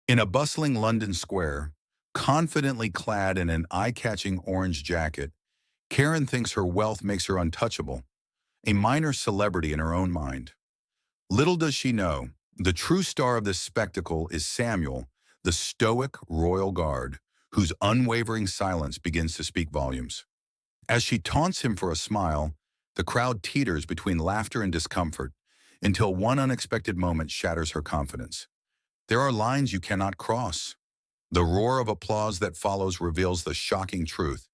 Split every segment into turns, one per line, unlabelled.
In a bustling London square, confidently clad in an eye-catching orange jacket, Karen thinks her wealth makes her untouchable, a minor celebrity in her own mind. Little does she know, the true star of this spectacle is Samuel, the stoic royal guard, whose unwavering silence begins to speak volumes. As she taunts him for a smile, the crowd teeters between laughter and discomfort until one unexpected moment shatters her confidence. There are lines you cannot cross. The roar of applause that follows reveals the shocking truth.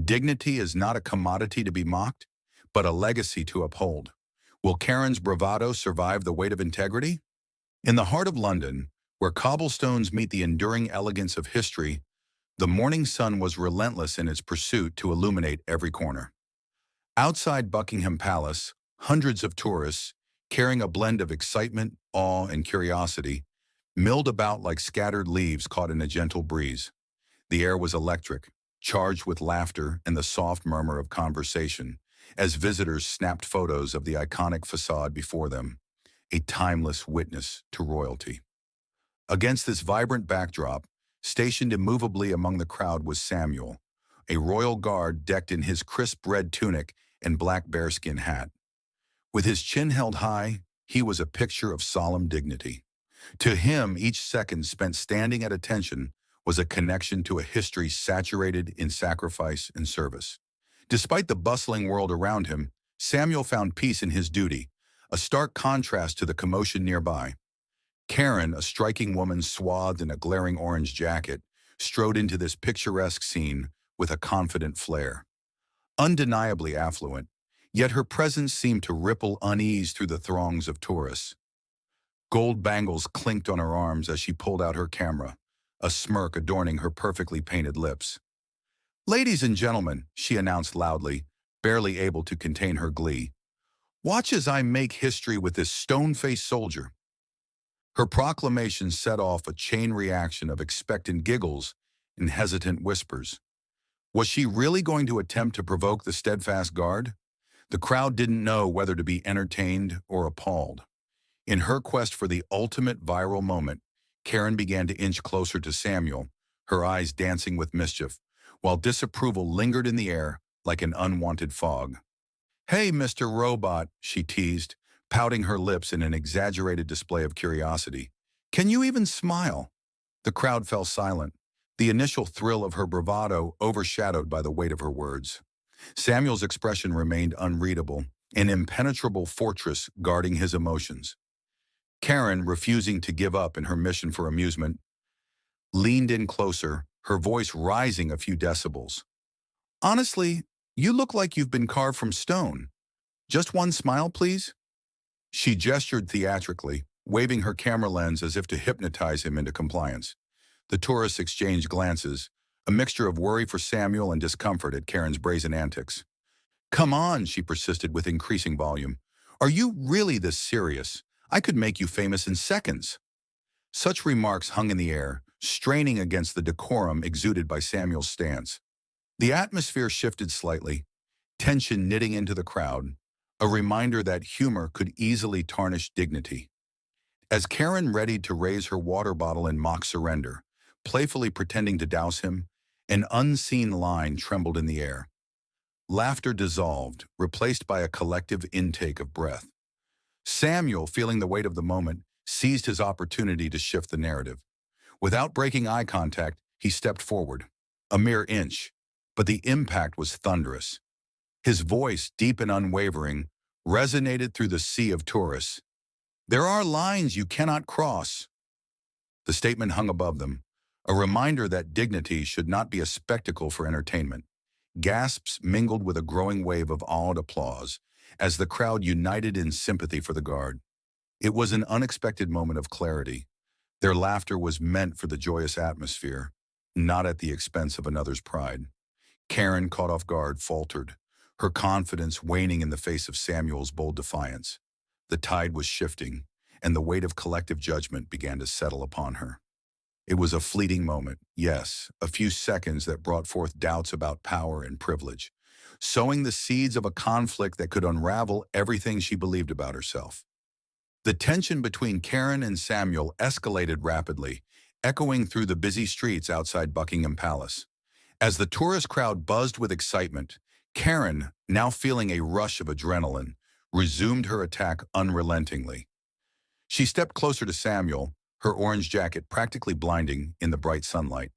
Dignity is not a commodity to be mocked, but a legacy to uphold. Will Karen's bravado survive the weight of integrity? In the heart of London, where cobblestones meet the enduring elegance of history, the morning sun was relentless in its pursuit to illuminate every corner. Outside Buckingham Palace, hundreds of tourists, carrying a blend of excitement, awe, and curiosity, milled about like scattered leaves caught in a gentle breeze. The air was electric, charged with laughter and the soft murmur of conversation, as visitors snapped photos of the iconic facade before them, a timeless witness to royalty. Against this vibrant backdrop, stationed immovably among the crowd was Samuel, a royal guard decked in his crisp red tunic and black bearskin hat. With his chin held high, he was a picture of solemn dignity. To him, each second spent standing at attention was a connection to a history saturated in sacrifice and service. Despite the bustling world around him, Samuel found peace in his duty, a stark contrast to the commotion nearby. Karen, a striking woman swathed in a glaring orange jacket, strode into this picturesque scene with a confident flair. Undeniably affluent, yet her presence seemed to ripple unease through the throngs of tourists. Gold bangles clinked on her arms as she pulled out her camera, a smirk adorning her perfectly painted lips. "Ladies and gentlemen," she announced loudly, barely able to contain her glee, "watch as I make history with this stone-faced soldier." Her proclamation set off a chain reaction of expectant giggles and hesitant whispers. Was she really going to attempt to provoke the steadfast guard? The crowd didn't know whether to be entertained or appalled. In her quest for the ultimate viral moment, Karen began to inch closer to Samuel, her eyes dancing with mischief, while disapproval lingered in the air like an unwanted fog. "Hey, Mr. Robot," she teased, pouting her lips in an exaggerated display of curiosity. "Can you even smile?" The crowd fell silent, the initial thrill of her bravado overshadowed by the weight of her words. Samuel's expression remained unreadable, an impenetrable fortress guarding his emotions. Karen, refusing to give up in her mission for amusement, leaned in closer, her voice rising a few decibels. "Honestly, you look like you've been carved from stone. Just one smile, please?" She gestured theatrically, waving her camera lens as if to hypnotize him into compliance. The tourists exchanged glances, a mixture of worry for Samuel and discomfort at Karen's brazen antics. "Come on," she persisted with increasing volume. "Are you really this serious? I could make you famous in seconds." Such remarks hung in the air, straining against the decorum exuded by Samuel's stance. The atmosphere shifted slightly, tension knitting into the crowd, a reminder that humor could easily tarnish dignity. As Karen readied to raise her water bottle in mock surrender, playfully pretending to douse him, an unseen line trembled in the air. Laughter dissolved, replaced by a collective intake of breath. Samuel, feeling the weight of the moment, seized his opportunity to shift the narrative. Without breaking eye contact, he stepped forward, a mere inch, but the impact was thunderous. His voice, deep and unwavering, resonated through the sea of tourists. "There are lines you cannot cross." The statement hung above them, a reminder that dignity should not be a spectacle for entertainment. Gasps mingled with a growing wave of awed applause as the crowd united in sympathy for the guard. It was an unexpected moment of clarity. Their laughter was meant for the joyous atmosphere, not at the expense of another's pride. Karen, caught off guard, faltered, her confidence waning in the face of Samuel's bold defiance. The tide was shifting, and the weight of collective judgment began to settle upon her. It was a fleeting moment, yes, a few seconds that brought forth doubts about power and privilege, sowing the seeds of a conflict that could unravel everything she believed about herself. The tension between Karen and Samuel escalated rapidly, echoing through the busy streets outside Buckingham Palace. As the tourist crowd buzzed with excitement, Karen, now feeling a rush of adrenaline, resumed her attack unrelentingly. She stepped closer to Samuel, her orange jacket practically blinding in the bright sunlight.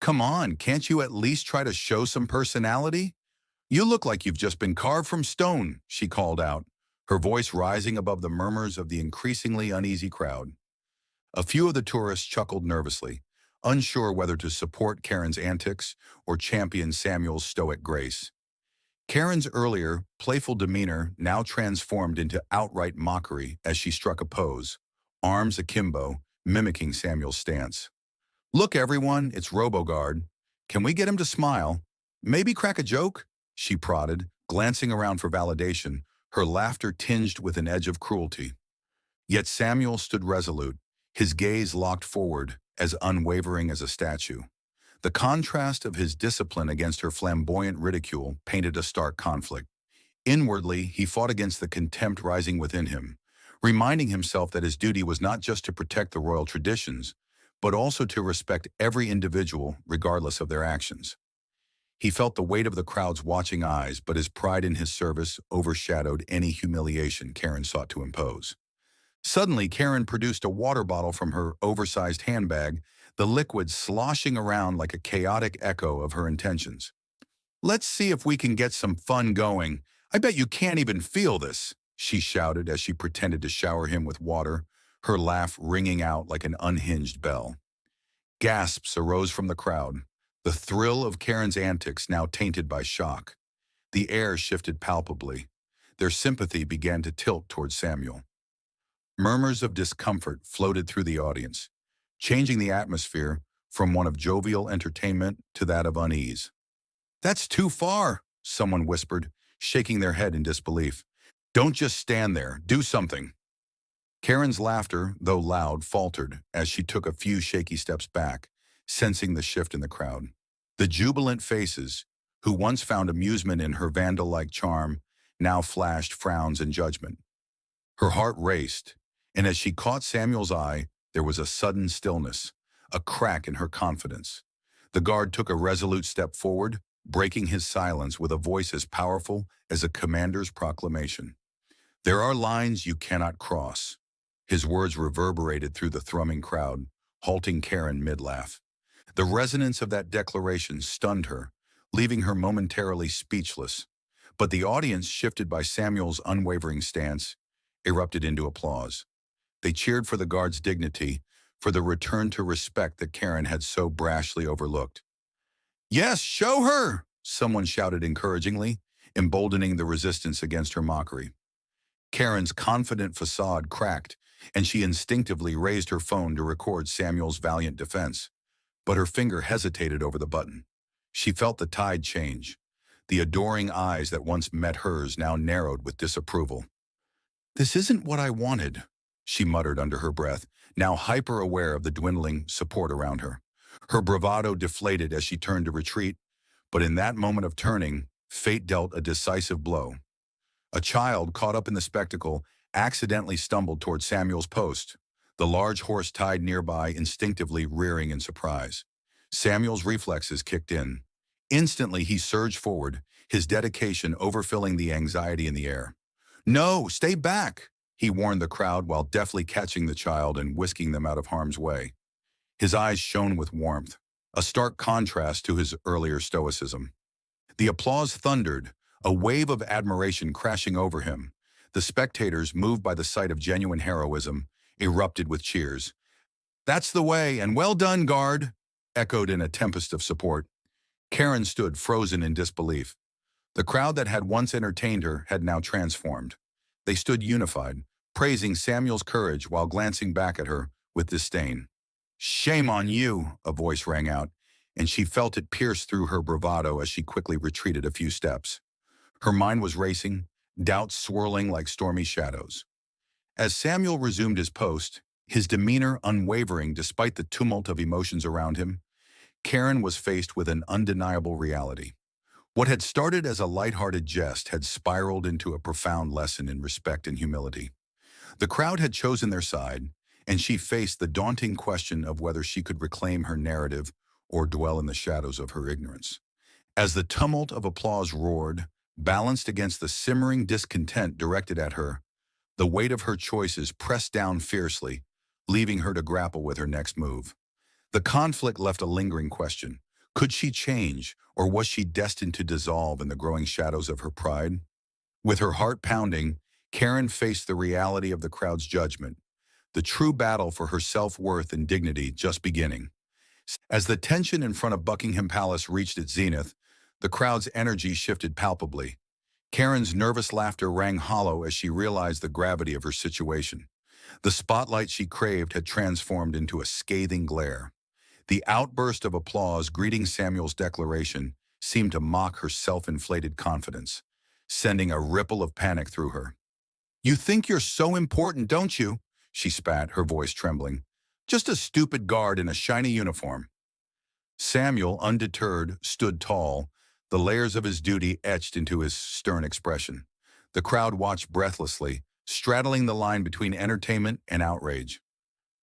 "Come on, can't you at least try to show some personality? You look like you've just been carved from stone," she called out, her voice rising above the murmurs of the increasingly uneasy crowd. A few of the tourists chuckled nervously, unsure whether to support Karen's antics or champion Samuel's stoic grace. Karen's earlier, playful demeanor now transformed into outright mockery as she struck a pose, arms akimbo, mimicking Samuel's stance. "Look, everyone, it's RoboGuard. Can we get him to smile? Maybe crack a joke?" she prodded, glancing around for validation, her laughter tinged with an edge of cruelty. Yet Samuel stood resolute, his gaze locked forward, as unwavering as a statue. The contrast of his discipline against her flamboyant ridicule painted a stark conflict. Inwardly, he fought against the contempt rising within him, reminding himself that his duty was not just to protect the royal traditions, but also to respect every individual regardless of their actions. He felt the weight of the crowd's watching eyes, but his pride in his service overshadowed any humiliation Karen sought to impose. Suddenly, Karen produced a water bottle from her oversized handbag, the liquid sloshing around like a chaotic echo of her intentions. "Let's see if we can get some fun going. I bet you can't even feel this," she shouted as she pretended to shower him with water, her laugh ringing out like an unhinged bell. Gasps arose from the crowd, the thrill of Karen's antics now tainted by shock. The air shifted palpably. Their sympathy began to tilt towards Samuel. Murmurs of discomfort floated through the audience, changing the atmosphere from one of jovial entertainment to that of unease. "That's too far," someone whispered, shaking their head in disbelief. "Don't just stand there, do something." Karen's laughter, though loud, faltered as she took a few shaky steps back, sensing the shift in the crowd. The jubilant faces, who once found amusement in her vandal-like charm, now flashed frowns and judgment. Her heart raced, and as she caught Samuel's eye, there was a sudden stillness, a crack in her confidence. The guard took a resolute step forward, breaking his silence with a voice as powerful as a commander's proclamation. "There are lines you cannot cross." His words reverberated through the thrumming crowd, halting Karen mid-laugh. The resonance of that declaration stunned her, leaving her momentarily speechless. But the audience, shifted by Samuel's unwavering stance, erupted into applause. They cheered for the guard's dignity, for the return to respect that Karen had so brashly overlooked. "Yes, show her!" someone shouted encouragingly, emboldening the resistance against her mockery. Karen's confident facade cracked, and she instinctively raised her phone to record Samuel's valiant defense. But her finger hesitated over the button. She felt the tide change. The adoring eyes that once met hers now narrowed with disapproval. "This isn't what I wanted," she muttered under her breath, now hyper-aware of the dwindling support around her. Her bravado deflated as she turned to retreat, but in that moment of turning, fate dealt a decisive blow. A child, caught up in the spectacle, accidentally stumbled toward Samuel's post, the large horse tied nearby instinctively rearing in surprise. Samuel's reflexes kicked in. Instantly, he surged forward, his dedication overfilling the anxiety in the air. "No, stay back," he warned the crowd while deftly catching the child and whisking them out of harm's way. His eyes shone with warmth, a stark contrast to his earlier stoicism. The applause thundered, a wave of admiration crashing over him. The spectators, moved by the sight of genuine heroism, erupted with cheers. "That's the way, and well done, guard," echoed in a tempest of support. Karen stood frozen in disbelief. The crowd that had once entertained her had now transformed. They stood unified, praising Samuel's courage while glancing back at her with disdain. "Shame on you," a voice rang out, and she felt it pierce through her bravado as she quickly retreated a few steps. Her mind was racing, doubts swirling like stormy shadows. As Samuel resumed his post, his demeanor unwavering despite the tumult of emotions around him, Karen was faced with an undeniable reality. What had started as a lighthearted jest had spiraled into a profound lesson in respect and humility. The crowd had chosen their side, and she faced the daunting question of whether she could reclaim her narrative or dwell in the shadows of her ignorance. As the tumult of applause roared, balanced against the simmering discontent directed at her, the weight of her choices pressed down fiercely, leaving her to grapple with her next move. The conflict left a lingering question. Could she change, or was she destined to dissolve in the growing shadows of her pride? With her heart pounding, Karen faced the reality of the crowd's judgment, the true battle for her self-worth and dignity just beginning. As the tension in front of Buckingham Palace reached its zenith, the crowd's energy shifted palpably. Karen's nervous laughter rang hollow as she realized the gravity of her situation. The spotlight she craved had transformed into a scathing glare. The outburst of applause greeting Samuel's declaration seemed to mock her self-inflated confidence, sending a ripple of panic through her. "You think you're so important, don't you?" she spat, her voice trembling. "Just a stupid guard in a shiny uniform." Samuel, undeterred, stood tall, the layers of his duty etched into his stern expression. The crowd watched breathlessly, straddling the line between entertainment and outrage.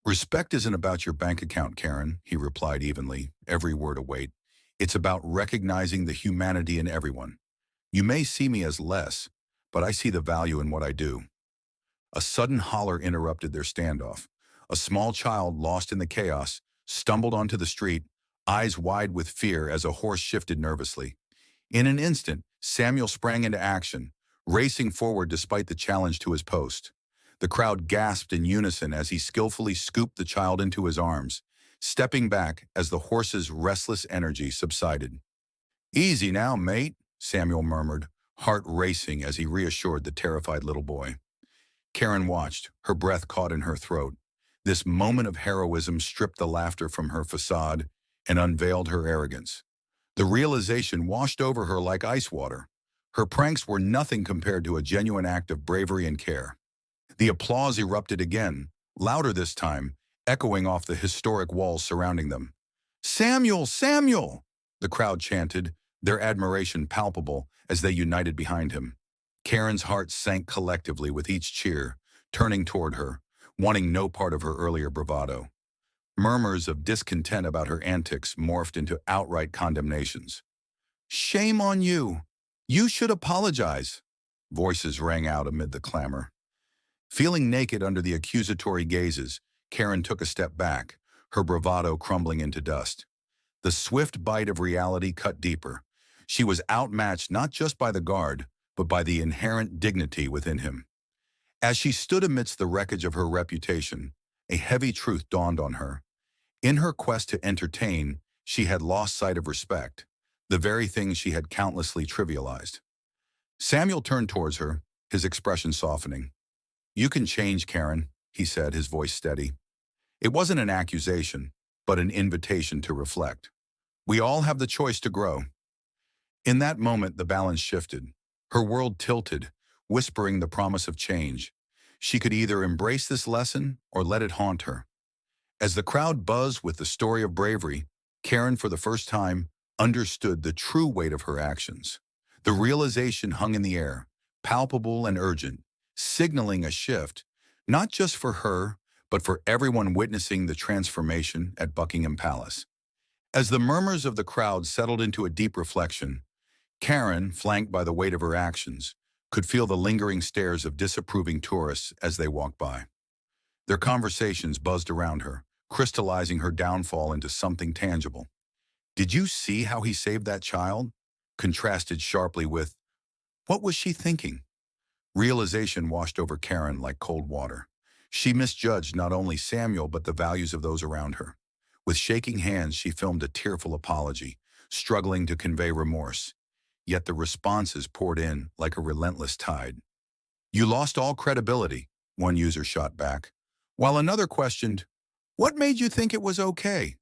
"Respect isn't about your bank account, Karen," he replied evenly, every word a weight. "It's about recognizing the humanity in everyone. You may see me as less, but I see the value in what I do." A sudden holler interrupted their standoff. A small child, lost in the chaos, stumbled onto the street, eyes wide with fear as a horse shifted nervously. In an instant, Samuel sprang into action, racing forward despite the challenge to his post. The crowd gasped in unison as he skillfully scooped the child into his arms, stepping back as the horse's restless energy subsided. "Easy now, mate," Samuel murmured, heart racing as he reassured the terrified little boy. Karen watched, her breath caught in her throat. This moment of heroism stripped the laughter from her facade and unveiled her arrogance. The realization washed over her like ice water. Her pranks were nothing compared to a genuine act of bravery and care. The applause erupted again, louder this time, echoing off the historic walls surrounding them. "Samuel! Samuel!" the crowd chanted, their admiration palpable as they united behind him. Karen's heart sank collectively with each cheer, turning toward her, wanting no part of her earlier bravado. Murmurs of discontent about her antics morphed into outright condemnations. "Shame on you! You should apologize!" Voices rang out amid the clamor. Feeling naked under the accusatory gazes, Karen took a step back, her bravado crumbling into dust. The swift bite of reality cut deeper. She was outmatched not just by the guard, but by the inherent dignity within him. As she stood amidst the wreckage of her reputation, a heavy truth dawned on her. In her quest to entertain, she had lost sight of respect, the very thing she had countlessly trivialized. Samuel turned towards her, his expression softening. "You can change, Karen," he said, his voice steady. It wasn't an accusation, but an invitation to reflect. "We all have the choice to grow." In that moment, the balance shifted. Her world tilted, whispering the promise of change. She could either embrace this lesson or let it haunt her. As the crowd buzzed with the story of bravery, Karen, for the first time, understood the true weight of her actions. The realization hung in the air, palpable and urgent, signaling a shift, not just for her, but for everyone witnessing the transformation at Buckingham Palace. As the murmurs of the crowd settled into a deep reflection, Karen, flanked by the weight of her actions, could feel the lingering stares of disapproving tourists as they walked by. Their conversations buzzed around her, crystallizing her downfall into something tangible. "Did you see how he saved that child?" contrasted sharply with, "What was she thinking?" Realization washed over Karen like cold water. She misjudged not only Samuel but the values of those around her. With shaking hands, she filmed a tearful apology, struggling to convey remorse. Yet the responses poured in like a relentless tide. "You lost all credibility," one user shot back, while another questioned, "What made you think it was okay?"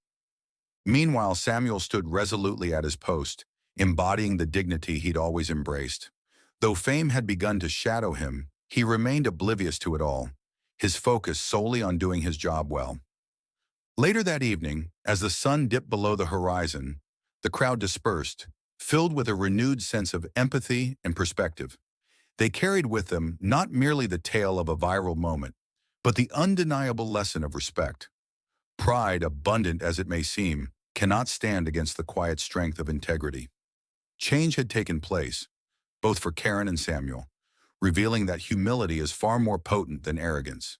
Meanwhile, Samuel stood resolutely at his post, embodying the dignity he'd always embraced. Though fame had begun to shadow him, he remained oblivious to it all, his focus solely on doing his job well. Later that evening, as the sun dipped below the horizon, the crowd dispersed, filled with a renewed sense of empathy and perspective. They carried with them not merely the tale of a viral moment, But the undeniable lesson of respect, pride, abundant as it may seem, cannot stand against the quiet strength of integrity. Change had taken place, both for Karen and Samuel, revealing that humility is far more potent than arrogance.